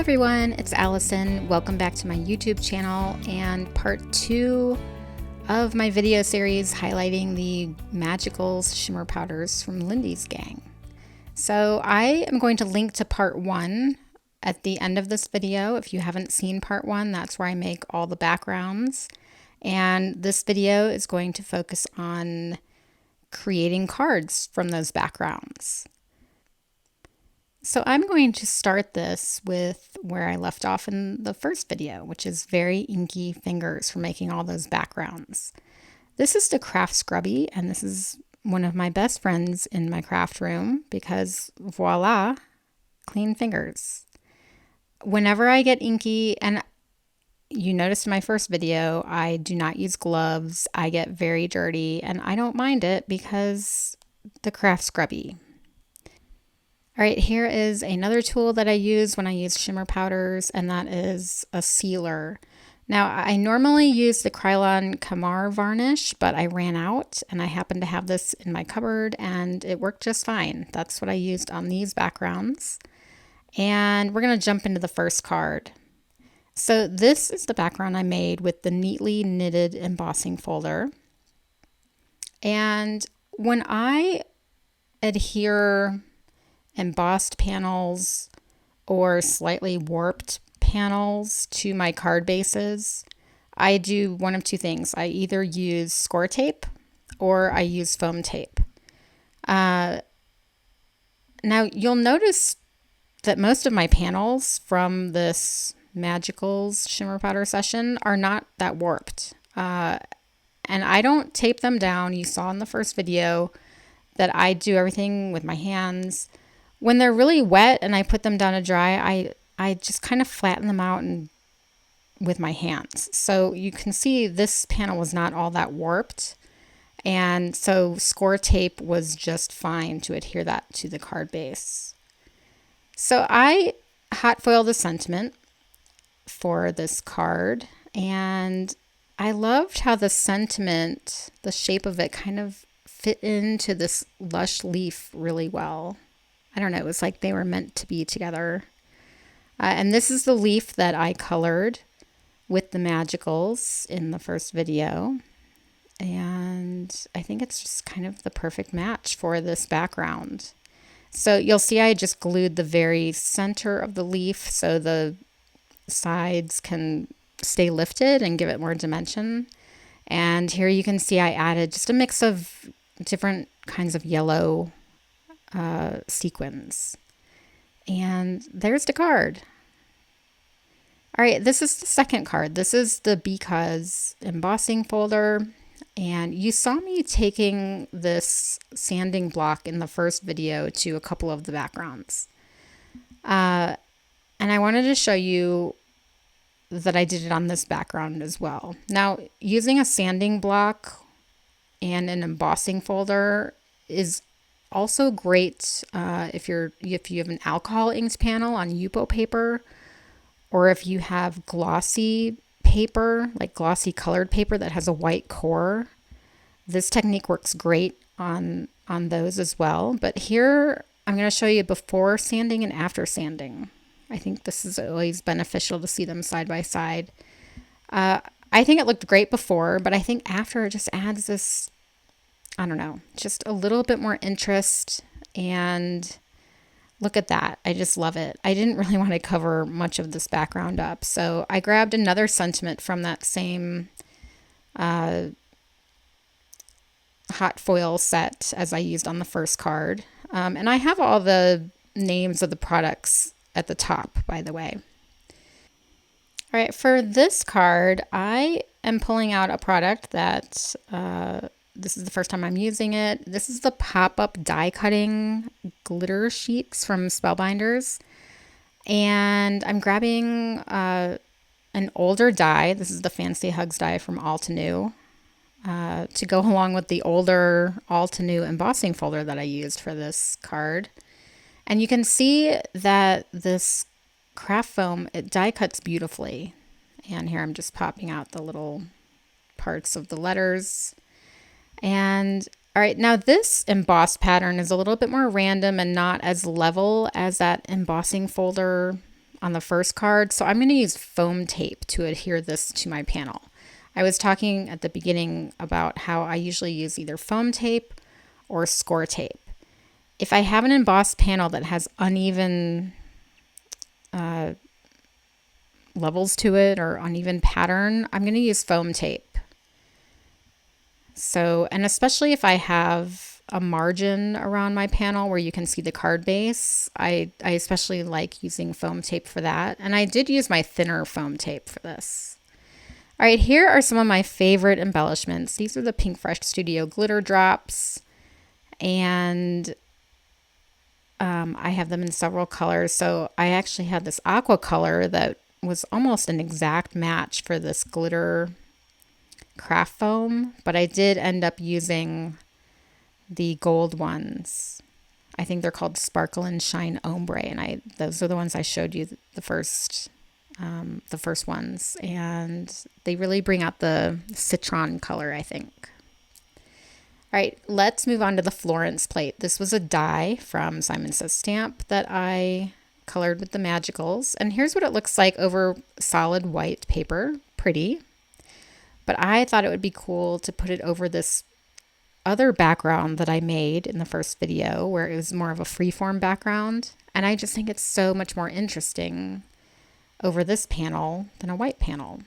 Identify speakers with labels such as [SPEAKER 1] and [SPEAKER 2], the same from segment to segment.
[SPEAKER 1] everyone, it's Allison. Welcome back to my YouTube channel and part 2 of my video series highlighting the Magicals shimmer powders from Lindy's gang. So I am going to link to part 1 at the end of this video. If you haven't seen part 1, that's where I make all the backgrounds. And this video is going to focus on creating cards from those backgrounds. So I'm going to start this with where I left off in the first video, which is very inky fingers for making all those backgrounds. This is the craft scrubby, and this is one of my best friends in my craft room because voila, clean fingers. Whenever I get inky, and you noticed in my first video, I do not use gloves. I get very dirty and I don't mind it because the craft scrubby. All right, here is another tool that I use when I use shimmer powders, and that is a sealer. Now, I normally use the Krylon Kamar varnish, but I ran out, and I happen to have this in my cupboard, and it worked just fine. That's what I used on these backgrounds. And we're going to jump into the first card. So this is the background I made with the neatly knitted embossing folder. And when I adhere embossed panels or slightly warped panels to my card bases, I do one of two things. I either use score tape or I use foam tape. Now you'll notice that most of my panels from this Magicals shimmer powder session are not that warped. And I don't tape them down. You saw in the first video that I do everything with my hands. When they're really wet and I put them down to dry, I just kind of flatten them out and with my hands. So you can see this panel was not all that warped. And so score tape was just fine to adhere that to the card base. So I hot foiled the sentiment for this card, and I loved how the sentiment, the shape of it kind of fit into this lush leaf really well. I don't know, it was like they were meant to be together. And this is the leaf that I colored with the Magicals in the first video. And I think it's just kind of the perfect match for this background. So you'll see I just glued the very center of the leaf so the sides can stay lifted and give it more dimension. And here you can see I added just a mix of different kinds of yellow sequins. And there's the card. All right, this is the second card. This is the Because embossing folder. And you saw me taking this sanding block in the first video to a couple of the backgrounds. And I wanted to show you that I did it on this background as well. Now, using a sanding block and an embossing folder is also great if you have an alcohol inked panel on Yupo paper, or if you have glossy paper, like glossy colored paper that has a white core. This technique works great on those as well. But here I'm going to show you before sanding and after sanding. I think this is always beneficial to see them side by side. I think it looked great before, but I think after it just adds this, I don't know, just a little bit more interest. And look at that. I just love it. I didn't really want to cover much of this background up. So I grabbed another sentiment from that same hot foil set as I used on the first card. And I have all the names of the products at the top, by the way. All right, for this card, I am pulling out a product that this is the first time I'm using it. This is the pop-up die cutting glitter sheets from Spellbinders. And I'm grabbing an older die. This is the Fancy Hugs die from All to New to go along with the older All to New embossing folder that I used for this card. And you can see that this craft foam, it die cuts beautifully. And here I'm just popping out the little parts of the letters. And all right, now this embossed pattern is a little bit more random and not as level as that embossing folder on the first card. So I'm going to use foam tape to adhere this to my panel. I was talking at the beginning about how I usually use either foam tape or score tape. If I have an embossed panel that has uneven levels to it or uneven pattern, I'm going to use foam tape. So, and especially if I have a margin around my panel where you can see the card base, I especially like using foam tape for that. And I did use my thinner foam tape for this. All right, here are some of my favorite embellishments. These are the Pinkfresh Studio glitter drops, and I have them in several colors. So I actually had this aqua color that was almost an exact match for this glitter craft foam, but I did end up using the gold ones. I think they're called Sparkle and Shine Ombre, and those are the ones I showed you the first ones, and they really bring out the citron color, I think. All right, let's move on to the Florence Plate. This was a die from Simon Says Stamp that I colored with the Magicals, and here's what it looks like over solid white paper. Pretty. But I thought it would be cool to put it over this other background that I made in the first video where it was more of a freeform background, and I just think it's so much more interesting over this panel than a white panel.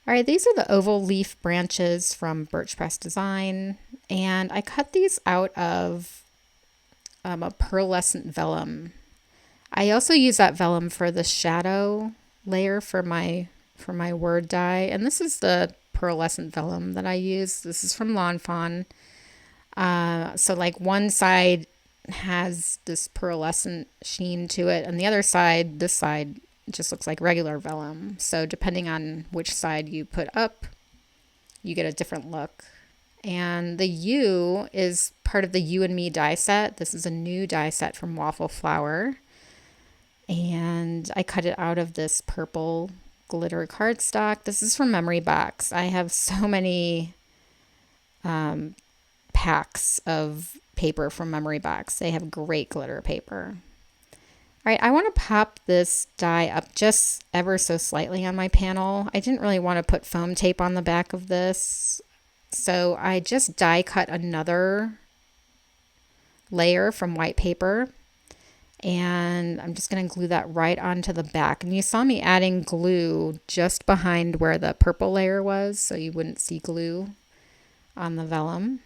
[SPEAKER 1] All right, these are the oval leaf branches from Birch Press Design, and I cut these out of a pearlescent vellum. I also use that vellum for the shadow layer for my word die, and this is the pearlescent vellum that I use. This is from Lawn Fawn. So like one side has this pearlescent sheen to it, and the other side, this side, just looks like regular vellum. So depending on which side you put up, you get a different look. And the U is part of the You and Me die set. This is a new die set from Waffle Flower, and I cut it out of this purple glitter cardstock. This is from Memory Box. I have so many packs of paper from Memory Box. They have great glitter paper. All right, I want to pop this die up just ever so slightly on my panel. I didn't really want to put foam tape on the back of this, so I just die cut another layer from white paper, and I'm just going to glue that right onto the back. And you saw me adding glue just behind where the purple layer was, so you wouldn't see glue on the vellum.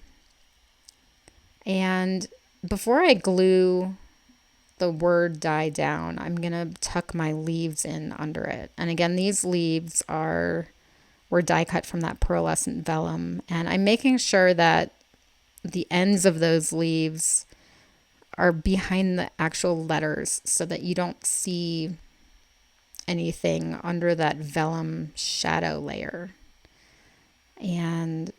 [SPEAKER 1] And before I glue the word die down, I'm going to tuck my leaves in under it. And again, these leaves were die cut from that pearlescent vellum, and I'm making sure that the ends of those leaves are behind the actual letters so that you don't see anything under that vellum shadow layer. And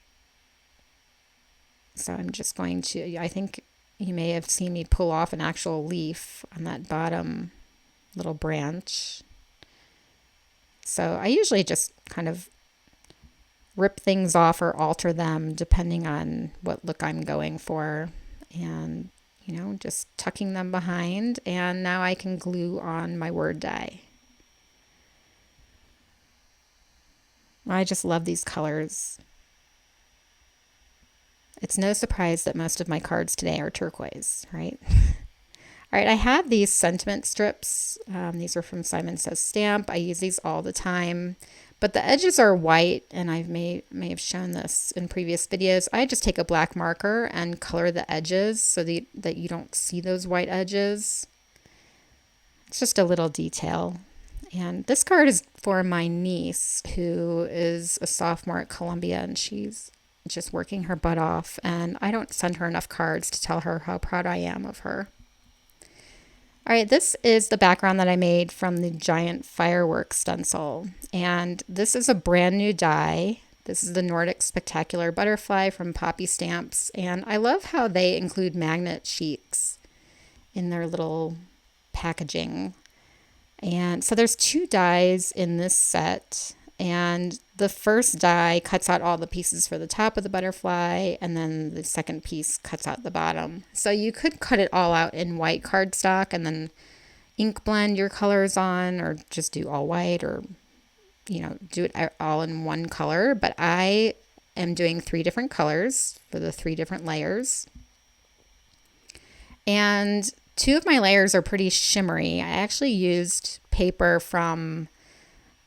[SPEAKER 1] so I'm just going to, I think you may have seen me pull off an actual leaf on that bottom little branch. So I usually just kind of rip things off or alter them depending on what look I'm going for, and just tucking them behind, and now I can glue on my word die. I just love these colors. It's no surprise that most of my cards today are turquoise, right? All right, I have these sentiment strips. These are from Simon Says Stamp. I use these all the time, but the edges are white, and I may have shown this in previous videos. I just take a black marker and color the edges so that you don't see those white edges. It's just a little detail. And this card is for my niece, who is a sophomore at Columbia, and she's just working her butt off, and I don't send her enough cards to tell her how proud I am of her. All right, this is the background that I made from the giant fireworks stencil, and this is a brand new die. This is the Nordic Spectacular Butterfly from Poppy Stamps, and I love how they include magnet sheets in their little packaging. And so there's 2 dies in this set, and the first die cuts out all the pieces for the top of the butterfly, and then the second piece cuts out the bottom. So you could cut it all out in white cardstock and then ink blend your colors on, or just do all white, or do it all in one color. But I am doing 3 different colors for the 3 different layers. And 2 of my layers are pretty shimmery. I actually used paper from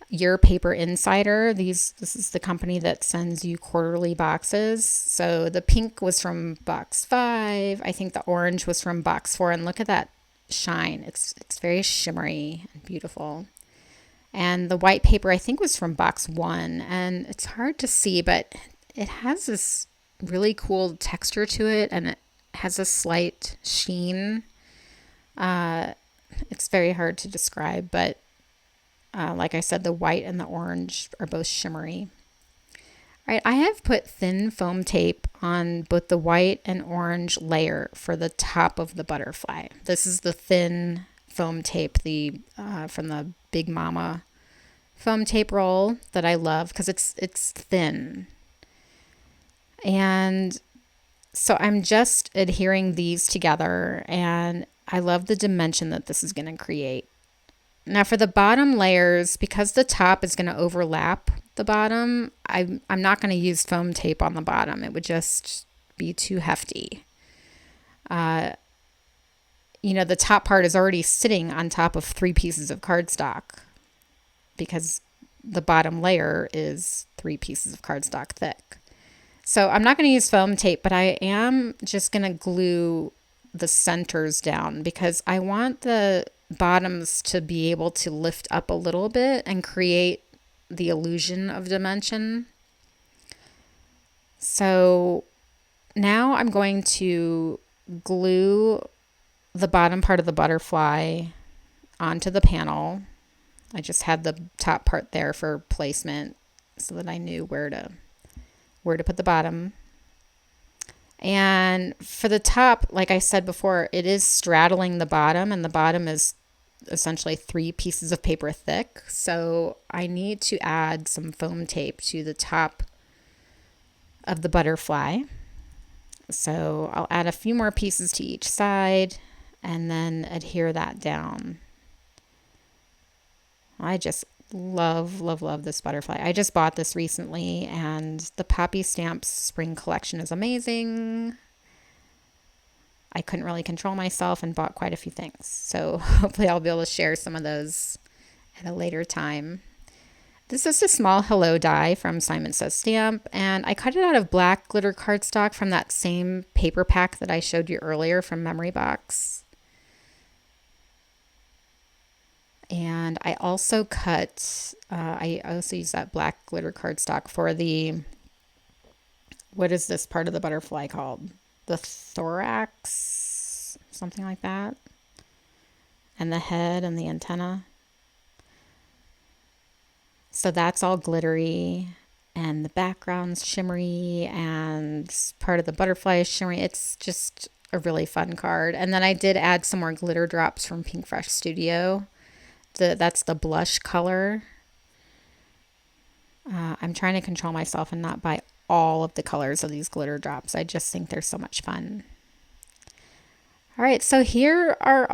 [SPEAKER 1] Your Paper Insider. This is the company that sends you quarterly boxes. So the pink was from box 5. I think the orange was from box 4. And look at that shine. It's very shimmery and beautiful. And the white paper I think was from box 1. And it's hard to see, but it has this really cool texture to it, and it has a slight sheen. It's very hard to describe, but like I said, the white and the orange are both shimmery. All right, I have put thin foam tape on both the white and orange layer for the top of the butterfly. This is the thin foam tape, from the Big Mama foam tape roll that I love because it's thin. And so I'm just adhering these together, and I love the dimension that this is going to create. Now for the bottom layers, because the top is going to overlap the bottom, I'm not going to use foam tape on the bottom. It would just be too hefty. The top part is already sitting on top of 3 pieces of cardstock because the bottom layer is 3 pieces of cardstock thick. So I'm not going to use foam tape, but I am just going to glue the centers down because I want the bottoms to be able to lift up a little bit and create the illusion of dimension. So now I'm going to glue the bottom part of the butterfly onto the panel. I just had the top part there for placement so that I knew where to put the bottom. And for the top, like I said before, it is straddling the bottom, and the bottom is essentially 3 pieces of paper thick. So I need to add some foam tape to the top of the butterfly. So I'll add a few more pieces to each side and then adhere that down. I just love this butterfly. I just bought this recently, and the Poppy Stamps spring collection is amazing. I couldn't really control myself and bought quite a few things. So hopefully I'll be able to share some of those at a later time. This is a small hello die from Simon Says Stamp, and I cut it out of black glitter cardstock from that same paper pack that I showed you earlier from Memory Box. And I also I also use that black glitter cardstock for what is this part of the butterfly called? The thorax, something like that. And the head and the antenna. So that's all glittery, and the background's shimmery, and part of the butterfly is shimmery. It's just a really fun card. And then I did add some more glitter drops from Pinkfresh Studio. That's the blush color. I'm trying to control myself and not buy all of the colors of these glitter drops. I just think they're so much fun. All right, so here are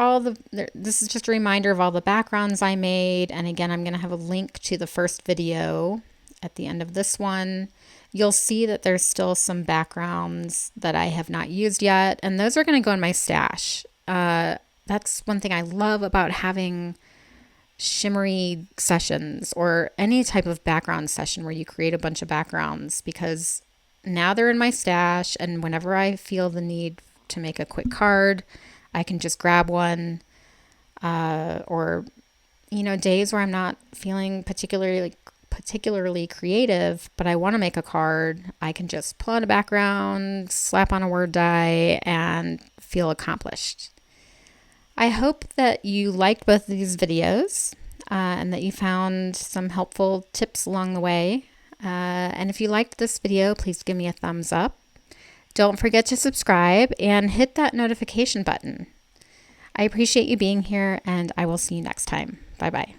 [SPEAKER 1] this is just a reminder of all the backgrounds I made. And again, I'm going to have a link to the first video at the end of this one. You'll see that there's still some backgrounds that I have not used yet, and those are going to go in my stash. That's one thing I love about having shimmery sessions or any type of background session where you create a bunch of backgrounds, because now they're in my stash, and whenever I feel the need to make a quick card, I can just grab one, or days where I'm not feeling particularly creative, but I want to make a card, I can just pull out a background, slap on a word die, and feel accomplished. I hope that you liked both of these videos and that you found some helpful tips along the way. And if you liked this video, please give me a thumbs up. Don't forget to subscribe and hit that notification button. I appreciate you being here, and I will see you next time. Bye-bye.